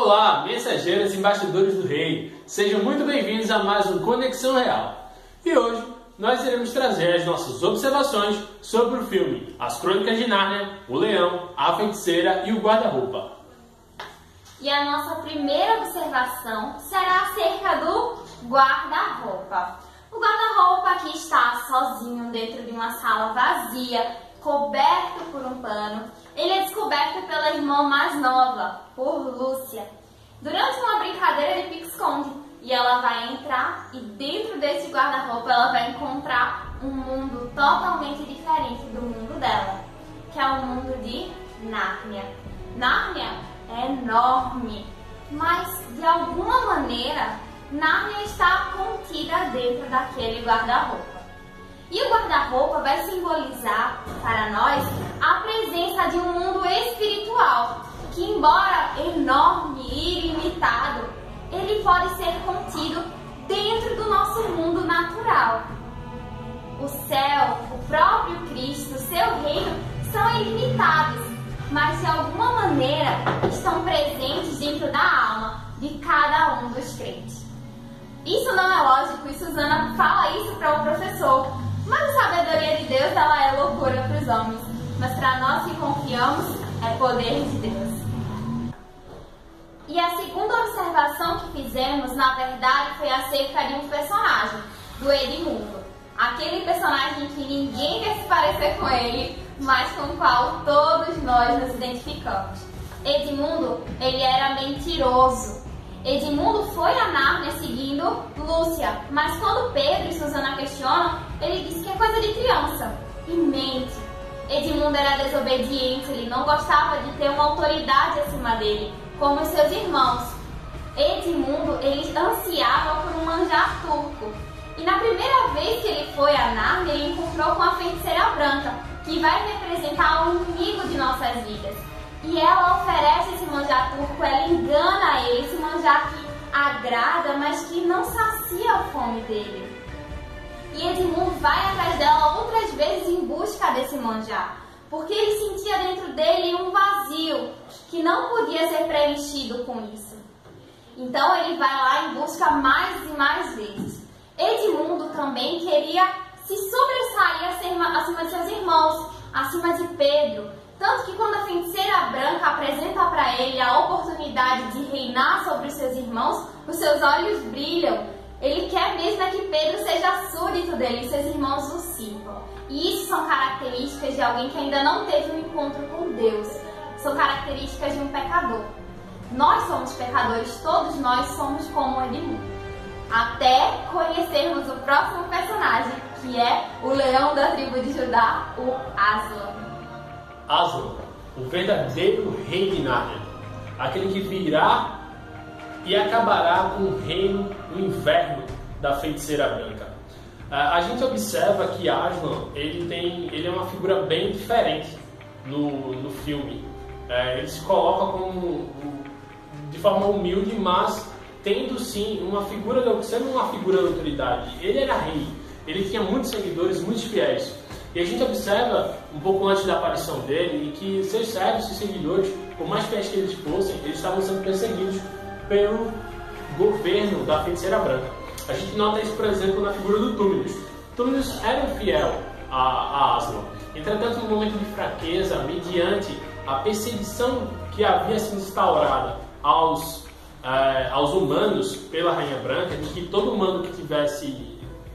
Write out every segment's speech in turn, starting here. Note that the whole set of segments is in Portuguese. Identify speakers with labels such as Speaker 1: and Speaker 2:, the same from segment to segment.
Speaker 1: Olá, mensageiros e embaixadores do Rei! Sejam muito bem-vindos a mais um Conexão Real. E hoje nós iremos trazer as nossas observações sobre o filme As Crônicas de Nárnia, O Leão, a Feiticeira e o Guarda-Roupa.
Speaker 2: E a nossa primeira observação será acerca do guarda-roupa. O guarda-roupa que está sozinho dentro de uma sala vazia, coberto por um pano. Ele é descoberto pela irmã mais nova, por Lúcia, durante uma brincadeira de pique-esconde. E ela vai entrar e dentro desse guarda-roupa ela vai encontrar um mundo totalmente diferente do mundo dela, que é o mundo de Nárnia. Nárnia é enorme, mas de alguma maneira Nárnia está contida dentro daquele guarda-roupa. E o guarda-roupa vai simbolizar para nós a presença de um mundo espiritual, que embora enorme e ilimitado, ele pode ser contido dentro do nosso mundo natural. O céu, o próprio Cristo, seu reino são ilimitados, mas de alguma maneira estão presentes dentro da alma de cada um dos crentes. Isso não é lógico e Susana fala isso para o professor. Mas a sabedoria de Deus, ela é loucura para os homens. Mas para nós que confiamos, é poder de Deus. E a segunda observação que fizemos, na verdade, foi acerca de um personagem, do Edmundo. Aquele personagem que ninguém quer se parecer com ele, mas com o qual todos nós nos identificamos. Edmundo, ele era mentiroso. Edmundo foi a Nárnia seguindo Lúcia, mas quando Pedro e Susana questionam, ele diz que é coisa de criança e mente. Edmundo era desobediente, ele não gostava de ter uma autoridade acima dele, como os seus irmãos. Edmundo, ele ansiava por um manjar turco. E na primeira vez que ele foi a Nárnia, ele encontrou com a feiticeira branca, que vai representar o inimigo de nossas vidas. E ela oferece esse manjar turco, ela engana ele, esse manjar que agrada, mas que não sacia a fome dele. E Edmundo vai atrás dela outras vezes em busca desse manjar, porque ele sentia dentro dele um vazio que não podia ser preenchido com isso. Então ele vai lá em busca mais e mais vezes. Edmundo também queria se sobressair acima de seus irmãos, acima de Pedro. Tanto que quando a feiticeira branca apresenta para ele a oportunidade de reinar sobre os seus irmãos, os seus olhos brilham. Ele quer mesmo que Pedro seja súdito dele e seus irmãos o sirvam. E isso são características de alguém que ainda não teve um encontro com Deus. São características de um pecador. Nós somos pecadores, todos nós somos como Edmundo. Até conhecermos o próximo personagem, que é o leão da tribo de Judá, o Aslan.
Speaker 1: Aslan, o verdadeiro rei de Nárnia, aquele que virá e acabará com o reino, o inverno da feiticeira branca. A gente observa que Aslan ele é uma figura bem diferente no filme. Ele se coloca de forma humilde, mas tendo sim uma figura, sendo uma figura de autoridade. Ele era rei, ele tinha muitos seguidores, muitos fiéis. E a gente observa, um pouco antes da aparição dele, que seus servos e seguidores, por mais fiéis que eles fossem, eles estavam sendo perseguidos pelo governo da feiticeira branca. A gente nota isso, por exemplo, na figura do Túmulus. Túmulus era um fiel a Aslan. Entretanto, no momento de fraqueza, mediante a perseguição que havia sido instaurada aos humanos pela Rainha Branca, de que todo humano que tivesse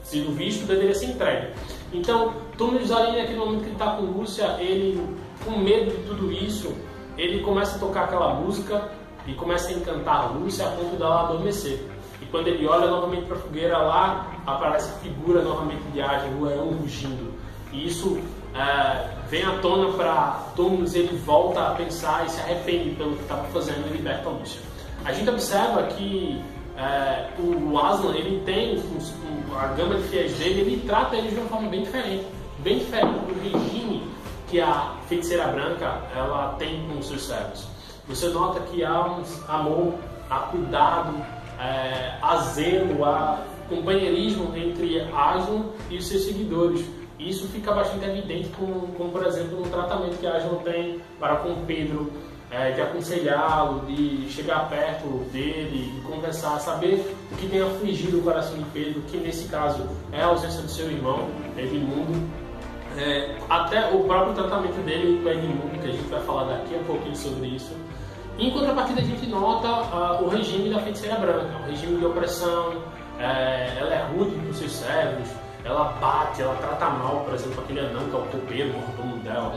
Speaker 1: sido visto deveria ser entregue. Então, Túmulus ali naquele momento que ele está com Lúcia, ele, com medo de tudo isso, ele começa a tocar aquela música e começa a encantar a Lúcia a ponto dela adormecer. E quando ele olha novamente para a fogueira, lá aparece a figura novamente de Aslan, o leão rugindo. E isso vem à tona para Túmulus, ele volta a pensar e se arrepende pelo que estava fazendo e liberta a Lúcia. A gente observa que o Aslan, ele tem a gama de fiéis dele, ele trata eles de uma forma bem diferente do regime que a feiticeira branca ela tem com os seus servos. Você nota que há um amor, há cuidado, há zelo, há companheirismo entre Aslan e os seus seguidores. E isso fica bastante evidente, como por exemplo, no tratamento que Aslan tem para com Pedro, de aconselhá-lo, de chegar perto dele, de conversar, saber o que tem afligido o coração de Pedro, que nesse caso é a ausência do seu irmão, Edmundo, até o próprio tratamento dele com Edmundo, que a gente vai falar daqui a pouquinho sobre isso. Em contrapartida, a gente nota o regime da feiticeira branca, o regime de opressão. Ela é rude com seus servos, ela bate, ela trata mal, por exemplo, aquele anão que é o copeiro, o mordomo dela.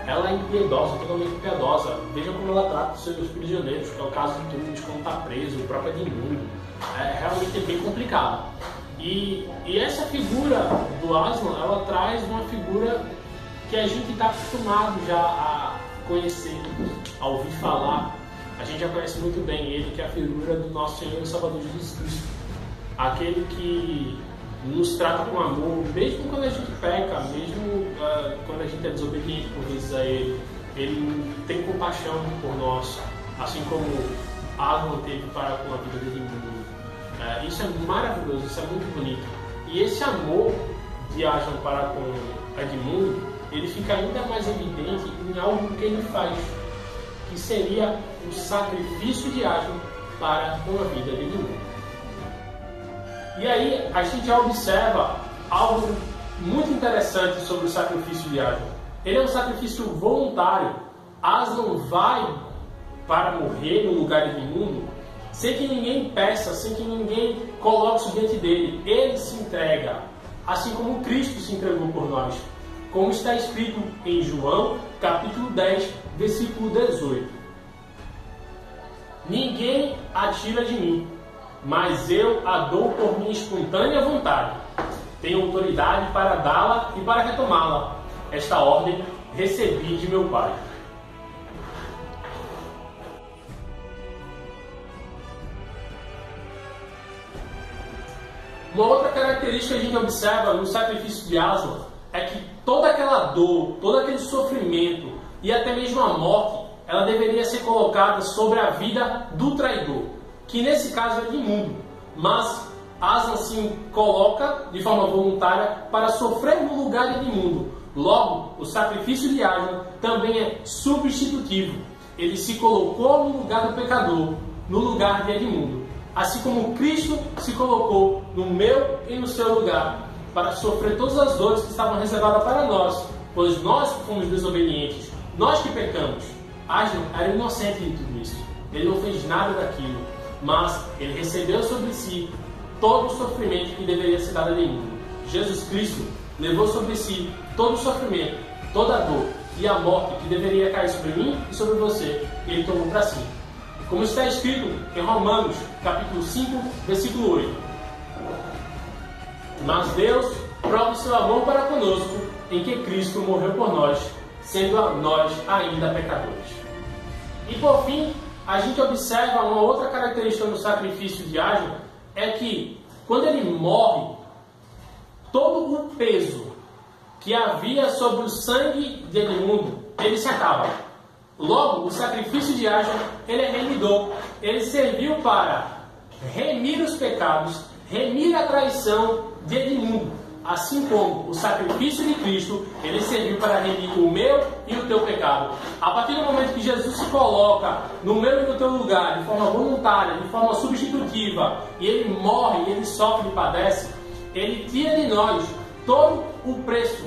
Speaker 1: Ela é impiedosa, totalmente impiedosa. Veja como ela trata os seus prisioneiros, que é o caso de Túlio, quando está preso, o próprio Edmundo. Realmente é bem complicado. E essa figura do Aslan, ela traz uma figura que a gente está acostumado já a conhecer, a ouvir falar. A gente já conhece muito bem ele, que é a figura do nosso Senhor e Salvador Jesus Cristo. Aquele que nos trata com amor, mesmo quando a gente peca, mesmo quando a gente é desobediente por vezes a ele. Ele tem compaixão por nós, assim como Aslan teve para com a vida de Edmundo. Isso é maravilhoso, isso é muito bonito. E esse amor de Aslan para com Edmundo, ele fica ainda mais evidente em algo que ele faz, que seria o sacrifício de Aslan para com a vida de Edmundo. E aí a gente já observa algo muito interessante sobre o sacrifício de Aslan. Ele é um sacrifício voluntário. Aslan vai para morrer no lugar de Edmundo sem que ninguém peça, sem que ninguém coloque isso diante dele. Ele se entrega, assim como Cristo se entregou por nós. Como está escrito em João, capítulo 10, versículo 18. Ninguém a tira de mim, mas eu a dou por minha espontânea vontade. Tenho autoridade para dá-la e para retomá-la. Esta ordem recebi de meu Pai. Uma outra característica que a gente observa no sacrifício de Aslan é que toda aquela dor, todo aquele sofrimento e até mesmo a morte, ela deveria ser colocada sobre a vida do traidor, que nesse caso é Edmundo. Mas Aslan se coloca de forma voluntária para sofrer no lugar de Edmundo. Logo, o sacrifício de Aslan também é substitutivo. Ele se colocou no lugar do pecador, no lugar de Edmundo. Assim como Cristo se colocou no meu e no seu lugar, para sofrer todas as dores que estavam reservadas para nós, pois nós que fomos desobedientes, nós que pecamos. Aslan era inocente de tudo isso. Ele não fez nada daquilo, mas ele recebeu sobre si todo o sofrimento que deveria ser dado a Edmundo. Jesus Cristo levou sobre si todo o sofrimento, toda a dor e a morte que deveria cair sobre mim e sobre você. Ele tomou para si. Como está escrito em Romanos, capítulo 5, versículo 8. Mas Deus prova o seu amor para conosco, em que Cristo morreu por nós, sendo nós ainda pecadores. E por fim, a gente observa uma outra característica no sacrifício de Aslan, é que quando ele morre, todo o peso que havia sobre o sangue de Edmundo, ele se acaba. Logo, o sacrifício de Aslan, ele é remidor. Ele serviu para remir os pecados, remir a traição de Edmundo. Assim como o sacrifício de Cristo, ele serviu para remir o meu e o teu pecado. A partir do momento que Jesus se coloca no meu e no teu lugar, de forma voluntária, de forma substitutiva, e ele morre, ele sofre e padece, ele tira de nós todo o preço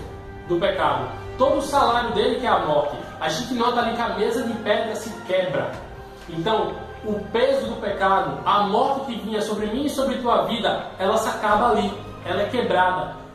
Speaker 1: do pecado, todo o salário dele, que é a morte. A gente nota ali que a mesa de pedra se quebra. Então, o peso do pecado, a morte que vinha sobre mim e sobre tua vida, ela se acaba ali, ela é quebrada.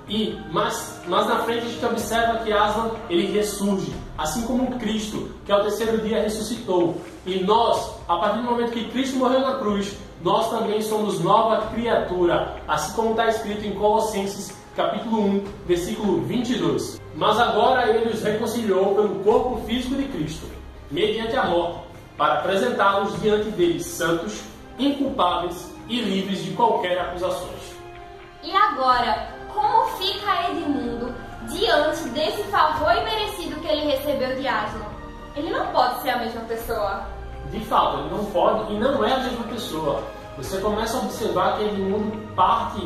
Speaker 1: Mas na frente a gente observa que Aslan, ele ressurge, assim como Cristo, que ao terceiro dia ressuscitou. E nós, a partir do momento que Cristo morreu na cruz, nós também somos nova criatura, assim como está escrito em Colossenses, capítulo 1, versículo 22. Mas agora ele os reconciliou pelo corpo físico de Cristo, mediante a morte, para apresentá-los diante dele santos, inculpáveis e livres de qualquer acusações.
Speaker 2: E agora, como fica Edmundo diante desse favor imerecido que ele recebeu de Aslan? Ele não pode ser a mesma pessoa.
Speaker 1: De fato, ele não pode e não é a mesma pessoa. Você começa a observar que Edmundo parte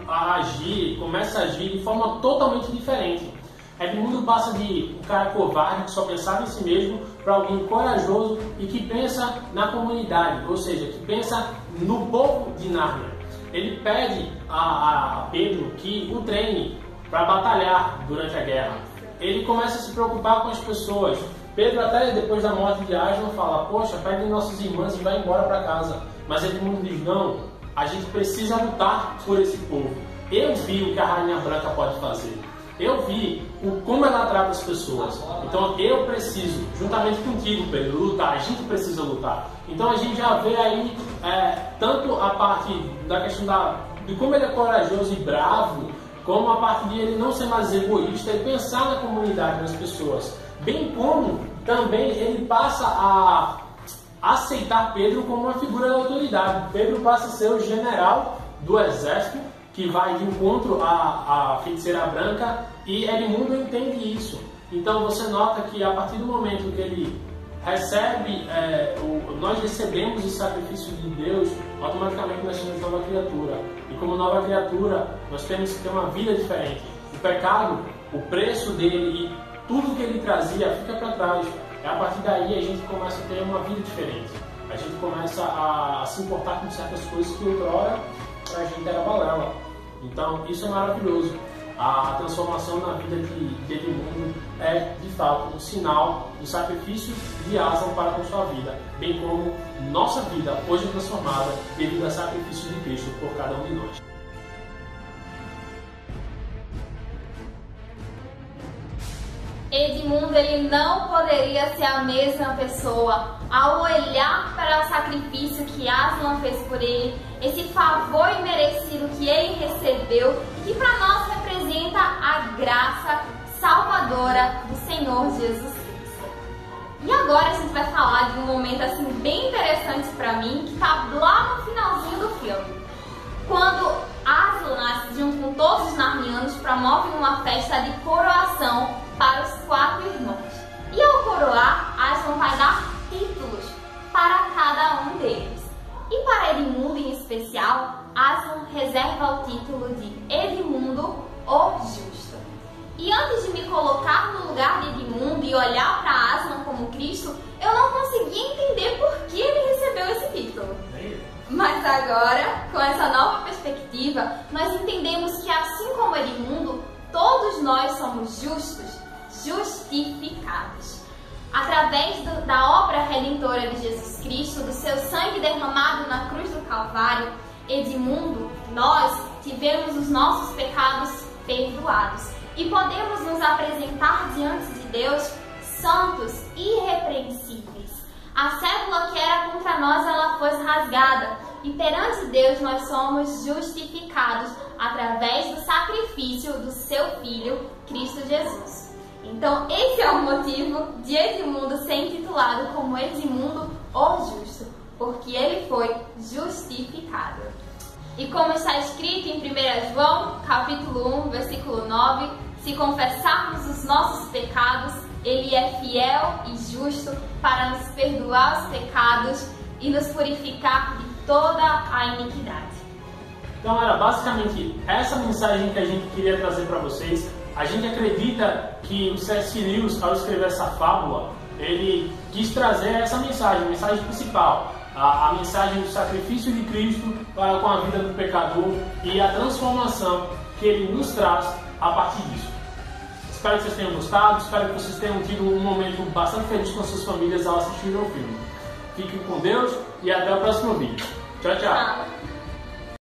Speaker 1: a agir, começa a agir de forma totalmente diferente. Edmundo Tudo passa de um cara covarde que só pensava em si mesmo para alguém corajoso e que pensa na comunidade, ou seja, que pensa no povo de Nárnia. Ele pede a Pedro que o treine para batalhar durante a guerra. Ele começa a se preocupar com as pessoas. Pedro, até depois da morte de Aslan, fala: poxa, pegue nossas irmãs e vai embora para casa. Mas Edmundo diz: não, a gente precisa lutar por esse povo. Eu vi o que a Rainha Branca pode fazer. Eu vi como ela trata as pessoas. Então eu preciso, juntamente contigo, Pedro, lutar. A gente precisa lutar. Então a gente já vê aí tanto a parte da questão de como ele é corajoso e bravo, como a parte de ele não ser mais egoísta e pensar na comunidade, nas pessoas. Bem como também ele passa a aceitar Pedro como uma figura de autoridade. Pedro passa a ser o general do exército que vai de encontro à feiticeira branca, e Edmundo entende isso. Então você nota que a partir do momento que ele recebe, nós recebemos o sacrifício de Deus, automaticamente nós somos nova criatura. E como nova criatura, nós temos que ter uma vida diferente. O pecado, o preço dele e tudo que ele trazia fica para trás. E a partir daí a gente começa a ter uma vida diferente. A gente começa a se importar com certas coisas que outrora a gente era balela. Então isso é maravilhoso. A transformação na vida de Edmundo é de fato um sinal do sacrifício de Aslan para com sua vida, bem como nossa vida hoje é transformada devido ao sacrifício de Cristo por cada um de nós.
Speaker 2: Edmundo, ele não poderia ser a mesma pessoa ao olhar para o sacrifício que Aslan fez por ele, esse favor imerecido que ele recebeu e que para nós representa a graça salvadora do Senhor Jesus Cristo. E agora a gente vai falar de um momento assim bem interessante para mim, que está lá no finalzinho do filme. Quando Aslan, junto com todos os narnianos, promovem uma festa de coroação para os 4 irmãos. E ao coroar, Aslan vai dar títulos para cada um deles. E para Edmundo em especial, Aslan reserva o título de Edmundo o Justo. E antes de me colocar no lugar de Edmundo e olhar para Aslan como Cristo, eu não conseguia entender por que ele recebeu esse título. Mas agora, com essa nova perspectiva, nós entendemos que assim como Edmundo, todos nós somos justos, justificados. Através da obra redentora de Jesus Cristo, do seu sangue derramado na cruz do Calvário, Edmundo, nós tivemos os nossos pecados perdoados e podemos nos apresentar diante de Deus santos e irrepreensíveis. A cédula que era contra nós, ela foi rasgada e perante Deus nós somos justificados através do sacrifício do seu Filho, Cristo Jesus. Então esse é o motivo de Edmundo ser intitulado como Edmundo o Justo, porque ele foi justificado. E como está escrito em 1 João, capítulo 1, versículo 9, se confessarmos os nossos pecados, ele é fiel e justo para nos perdoar os pecados e nos purificar de toda a iniquidade.
Speaker 1: Então era basicamente essa mensagem que a gente queria trazer para vocês. A gente acredita que o C.S. Lewis, ao escrever essa fábula, ele quis trazer essa mensagem, a mensagem principal, a mensagem do sacrifício de Cristo para com a vida do pecador e a transformação que ele nos traz a partir disso. Espero que vocês tenham gostado, espero que vocês tenham tido um momento bastante feliz com suas famílias ao assistir ao filme. Fiquem com Deus e até o próximo vídeo. Tchau, tchau!